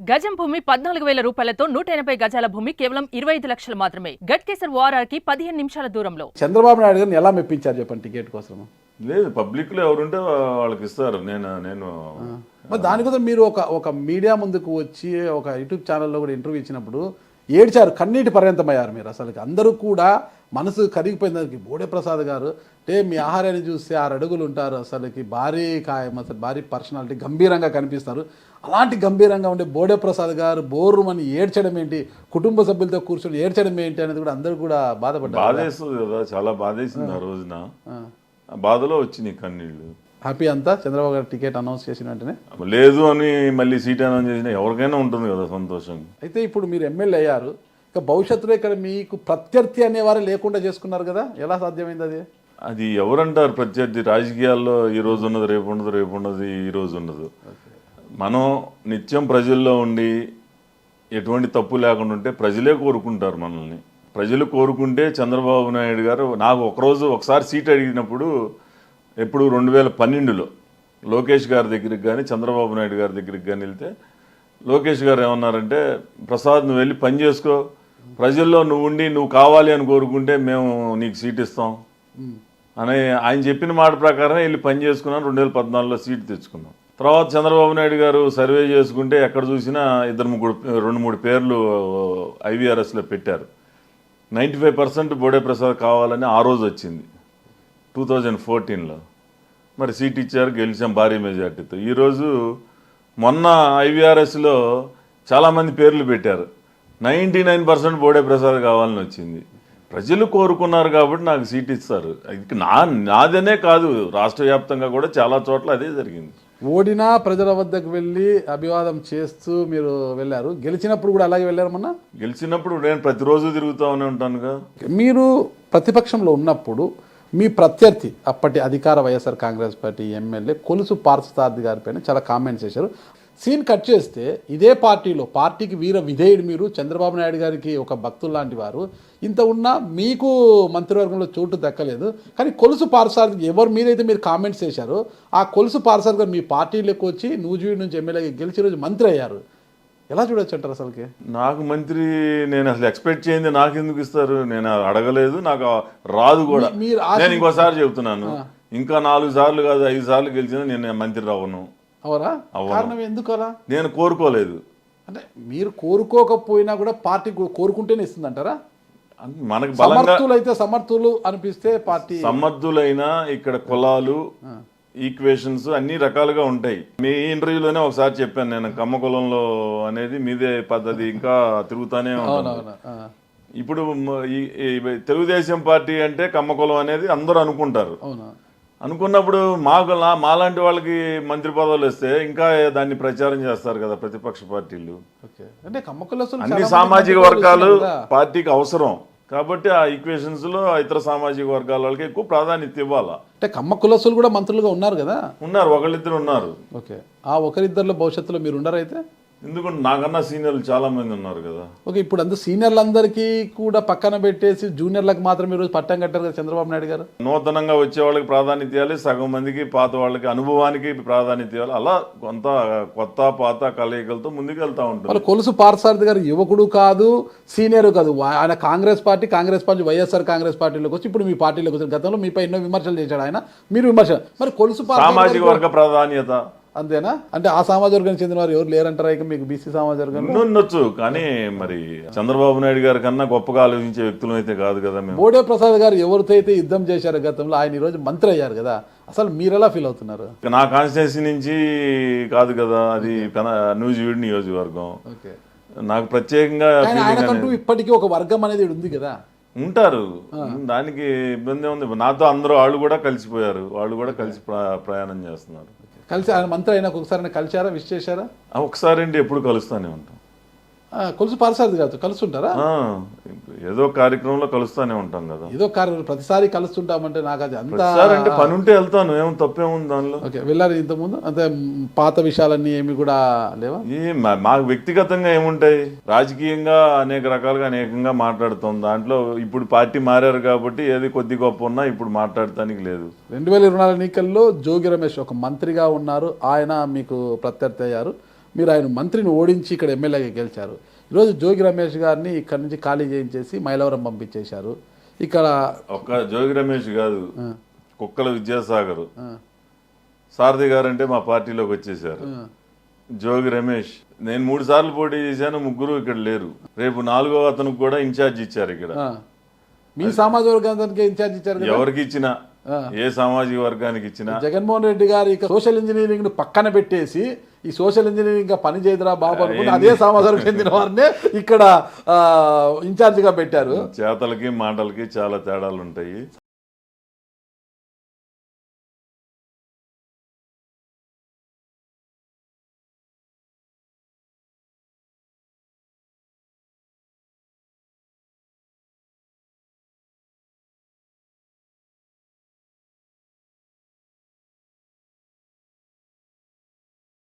గజం భూమి 14,000 రూపాయలతో 180 గజాల భూమి కేవలం 25 లక్షలు మాత్రమే. గట్కేసర్ ఓఆర్ఆర్కి 15 నిమిషాల దూరంలో. చంద్రబాబు నాయుడు గారిని ఎలా మెప్పించారు చెప్పండి టికెట్ కోసం? లేదు, పబ్లిక్ లో ఎవరుంటే వాళ్ళకి ఇస్తారు. నేను మరి దానికోసం మీరు ఒక మీడియా ముందుకు వచ్చి ఒక యూట్యూబ్ ఛానల్లో కూడా ఇంటర్వ్యూ ఇచ్చినప్పుడు ఏడ్చారు, కన్నీటి పర్యంతమయ్యారు మీరు. అసలు అందరూ కూడా మనసు కరిగిపోయింది. దానికి బోడే ప్రసాద్ గారు అంటే మీ ఆహారాన్ని చూస్తే 6 అడుగులు ఉంటారు, అసలుకి భారీ కాయం, అసలు భారీ పర్సనాలిటీ, గంభీరంగా కనిపిస్తారు. అలాంటి గంభీరంగా ఉండే బోడే ప్రసాద్ గారు బోర్రుమని ఏడ్చడం ఏంటి, కుటుంబ సభ్యులతో కూర్చొని ఏడ్చడం ఏంటి అనేది కూడా అందరూ కూడా బాధపడ్డారు. బాధేస్తుంది కదా, చాలా బాధేసింది ఆ రోజున. బాధలో వచ్చినాయి కన్నీళ్ళు. హ్యాపీ అంతా చంద్రబాబు గారు టికెట్ అనౌన్స్ చేసిన వెంటనే? లేదు అని మళ్ళీ సీట్ అనౌన్స్ చేసినా ఎవరికైనా ఉంటుంది కదా సంతోషం. అయితే ఇప్పుడు మీరు ఎమ్మెల్యే అయ్యారు, ఇక భవిష్యత్తులో ఇక్కడ మీకు ప్రత్యర్థి అనేవారే లేకుండా చేసుకున్నారు కదా, ఎలా సాధ్యమైంది అది? అది ఎవరంటారు ప్రత్యర్థి? రాజకీయాల్లో ఈ రోజు ఉన్నది రేపు ఉండదు, రేపు ఉన్నది ఈ రోజు ఉండదు. మనం నిత్యం ప్రజల్లో ఉండి ఎటువంటి తప్పు లేకుండా ఉంటే ప్రజలే కోరుకుంటారు మనల్ని. ప్రజలు కోరుకుంటే చంద్రబాబు నాయుడు గారు నాకు ఒకసారి సీట్ అడిగినప్పుడు, ఎప్పుడు 2012లో లోకేష్ గారి దగ్గరికి కానీ చంద్రబాబు నాయుడు గారి దగ్గరికి కానీ వెళ్తే లోకేష్ గారు ఏమన్నారంటే, ప్రసాద్ నువ్వు వెళ్ళి పని చేసుకో, ప్రజల్లో నువ్వు ఉండి నువ్వు కావాలి అని కోరుకుంటే మేము నీకు సీట్ ఇస్తాం అని ఆయన చెప్పిన మాట ప్రకారం వెళ్ళి పని చేసుకున్నాను. 2014లో సీట్ తెచ్చుకున్నాం. తర్వాత చంద్రబాబు నాయుడు గారు సర్వే చేసుకుంటే ఎక్కడ చూసినా 2-3 పేర్లు ఐవీఆర్ఎస్లో పెట్టారు. 95% బోడే ప్రసాద్ కావాలని ఆ రోజు వచ్చింది 2014లో. మరి సీట్ ఇచ్చారు, గెలిచాం భారీ మెజార్టీతో. ఈరోజు మొన్న ఐవీఆర్ఎస్లో చాలామంది పేర్లు పెట్టారు, 99% బోడే ప్రసాద్ కావాలని వచ్చింది. ప్రజలు కోరుకున్నారు కాబట్టి నాకు సీట్ ఇస్తారు. నాదనే కాదు, రాష్ట్ర వ్యాప్తంగా కూడా చాలా చోట్ల అదే జరిగింది. ఓడినా ప్రజల వద్దకు వెళ్ళి అభివాదం చేస్తూ మీరు వెళ్ళారు, గెలిచినప్పుడు కూడా అలాగే వెళ్ళారు. మొన్న గెలిచినప్పుడు నేను ప్రతిరోజు తిరుగుతూనే ఉంటానుగా. మీరు ప్రతిపక్షంలో ఉన్నప్పుడు మీ ప్రత్యర్థి అప్పటి అధికార వైఎస్ఆర్ కాంగ్రెస్ పార్టీ ఎమ్మెల్యే కొలుసు పార్థసారథి గారి పైన చాలా కామెంట్స్ చేశారు. సీన్ కట్ చేస్తే ఇదే పార్టీకి వీర విధేయుడు మీరు, చంద్రబాబు నాయుడు గారికి ఒక భక్తులు లాంటి వారు, ఇంత ఉన్నా మీకు మంత్రివర్గంలో చోటు దక్కలేదు. కానీ కొలుసు పార్థసారథి ఎవరు మీరైతే మీరు కామెంట్స్ చేశారో ఆ కొలుసు పార్థసారథి గారు మీ పార్టీలోకి వచ్చి నూజివీడు నుంచి ఎమ్మెల్యేగా గెలిచి రోజు మంత్రి అయ్యారు. ఎలా చూడొచ్చు అంటారు? అసలుకి నాకు మంత్రి నేను అసలు ఎక్స్పెక్ట్ చేయింది నాకు ఎందుకు ఇస్తారు? నేను అడగలేదు, నాకు రాదు కూడా. నేను ఇంకోసారి చెబుతున్నాను, ఇంకా 4 సార్లు కాదు 5 సార్లు గెలిచినా నేను మంత్రి రావను. అవరా? కారణం ఎందుకు అలా? నేను కోరుకోలేదు. అంటే మీరు కోరుకోకపోయినా కూడా పార్టీ కోరుకుంటేనే ఇస్తుందంటారా? మనకి సమర్థులైతే సమర్థులు అనిపిస్తే పార్టీ సమర్థులైనా ఇక్కడ కులాలు ఈక్వేషన్స్ అన్ని రకాలుగా ఉంటాయి. మీ ఇంటర్వ్యూలోనే ఒకసారి చెప్పాను నేను, కమ్మ కులంలో అనేది మీదే పద్ధతి ఇంకా తిరుగుతానే ఉంటుంది. ఇప్పుడు తెలుగుదేశం పార్టీ అంటే కమ్మ కులం అనేది అందరూ అనుకుంటారు. అనుకున్నప్పుడు మాలాంటి వాళ్ళకి మంత్రి పదవులు వస్తే ఇంకా దాన్ని ప్రచారం చేస్తారు కదా ప్రతిపక్ష పార్టీలు. అన్ని సామాజిక వర్గాలు పార్టీకి అవసరం కాబట్టి ఆ ఈక్వేషన్స్ లో ఇతర సామాజిక వర్గాల వాళ్ళకి ఎక్కువ ప్రాధాన్యత ఇవ్వాలా. అంటే కమ్మ కులస్తులు కూడా మంత్రులుగా ఉన్నారు కదా? ఉన్నారు, ఒకళ్ళిద్దరు ఉన్నారు. ఓకే, ఆ ఒకరిద్దరిలో భవిష్యత్తులో మీరు ఉన్నారు అయితే? ఎందుకంటే నాకన్నా సీనియర్లు చాలా మంది ఉన్నారు కదా. ఓకే, ఇప్పుడు అందరూ సీనియర్లందరికీ కూడా పక్కన పెట్టేసి జూనియర్లకు మాత్రం ఈరోజు పట్టం కట్టారు కదా చంద్రబాబు నాయుడు గారు. నూతనంగా వచ్చే వాళ్ళకి ప్రాధాన్యత ఇవ్వాలి, సగం మందికి పాత వాళ్ళకి అనుభవానికి ప్రాధాన్యత ఇవ్వాలి. అలా కొంత కొత్త పాత కలయికలతో ముందుకు వెళ్తా ఉంటుంది. కొలుసు పార్థసారథి గారు యువకుడు కాదు, సీనియర్ కాదు. ఆయన కాంగ్రెస్ పార్టీ వైఎస్ఆర్ కాంగ్రెస్ పార్టీలోకి వచ్చి ఇప్పుడు మీ పార్టీలోకి వచ్చి గతంలో మీపై ఎన్నో విమర్శలు చేశాడు ఆయన, మీరు విమర్శ. మరి కొలుసు సామాజిక వర్గ ప్రాధాన్యత అంతేనా? అంటే ఆ సమాజ వర్గానికి చెందిన వారు ఎవరు లేరంటారా? ఇక మీకు బీసీ సమాజ వర్గం ఉండొచ్చు, కానీ మరి చంద్రబాబు నాయుడు గారి కన్నా గొప్పగా ఆలోచించే వ్యక్తులు అయితే కాదు కదా. బోడే ప్రసాద్ గారు ఎవరితో అయితే యుద్ధం చేశారు గతంలో, ఆయన ఈరోజు మంత్రి అయ్యారు కదా, అసలు మీరు ఎలా ఫీల్ అవుతున్నారు? నా కాన్స్టిట్యున్సీ నుంచి కాదు కదా అది, నూజివీడు నియోజకవర్గం. నాకు ప్రత్యేకంగా ఇప్పటికీ ఒక వర్గం అనేది ఉంది కదా. ఉంటారు, దానికి ఇబ్బంది ఉంది. నాతో అందరూ వాళ్ళు కూడా కలిసిపోయారు, వాళ్ళు కూడా కలిసి ప్రయాణం చేస్తున్నారు. కలిసి ఆయన మంత్రి అయినా ఒకసారి కలిసారా, విష్ చేశారా? ఒకసారి అండి, ఎప్పుడు కలుస్తానే ఉంటాం. కొలుసు పార్థసారథి గారితో కలుస్తుంటారా? ఏదో కార్యక్రమంలో కలుస్తానే ఉంటాం కదా. ఏదో కార్యక్రమం ప్రతిసారి కలుస్తుంటామంటే నాకు అది అంత అంటే పని ఉంటే వెళ్తాను, ఏం తప్పేముంది దానిలో. ఓకే, వెళ్ళారు ఇంతకుముందు? అంతే పాత విషయాలన్నీ ఏమి కూడా లేవా? మాకు వ్యక్తిగతంగా ఏముంటాయి, రాజకీయంగా అనేక రకాలుగా అనేకంగా మాట్లాడుతాం. దాంట్లో ఇప్పుడు పార్టీ మారారు కాబట్టి ఏది కొద్ది గొప్ప ఉన్నా ఇప్పుడు మాట్లాడటానికి లేదు. 2024 ఎన్నికల్లో జోగి రమేష్ ఒక మంత్రిగా ఉన్నారు, ఆయన మీకు ప్రత్యర్థి అయ్యారు. మీరు ఆయన మంత్రిని ఓడించి ఇక్కడ ఎమ్మెల్యేగా గెలిచారు. ఈరోజు జోగి రమేష్ గారిని ఇక్కడ నుంచి ఖాళీ చేయించేసి మైలవరం పంపించేశారు. ఇక్కడ ఒక్క జోగి రమేష్ కాదు, కుక్కల విద్యాసాగర్ సారథి గారు అంటే మా పార్టీలోకి వచ్చేసారు. జోగి రమేష్, నేను 3 సార్లు పోటీ చేశాను, 3 ఇక్కడ లేరు. రేపు 4వ అతనికి కూడా ఇన్ఛార్జ్ ఇచ్చారు. ఇక్కడ మీ సామాజిక వర్గానికి ఇన్ఛార్జ్ ఇచ్చారు కదా? ఎవరికి ఇచ్చినా, ఏ సామాజిక వర్గానికి ఇచ్చినా. జగన్మోహన్ రెడ్డి గారు ఇక సోషల్ ఇంజనీరింగ్ ను పక్కన పెట్టేసి ఈ సోషల్ ఇంజనీరింగ్ గా పని చేయదురా బాబు అనుకుని అదే సమాజానికి చెందిన వారినే ఇక్కడ ఇన్ఛార్జిగా పెట్టారు. చేతలకి మాటలకి చాలా తేడాలు ఉంటాయి.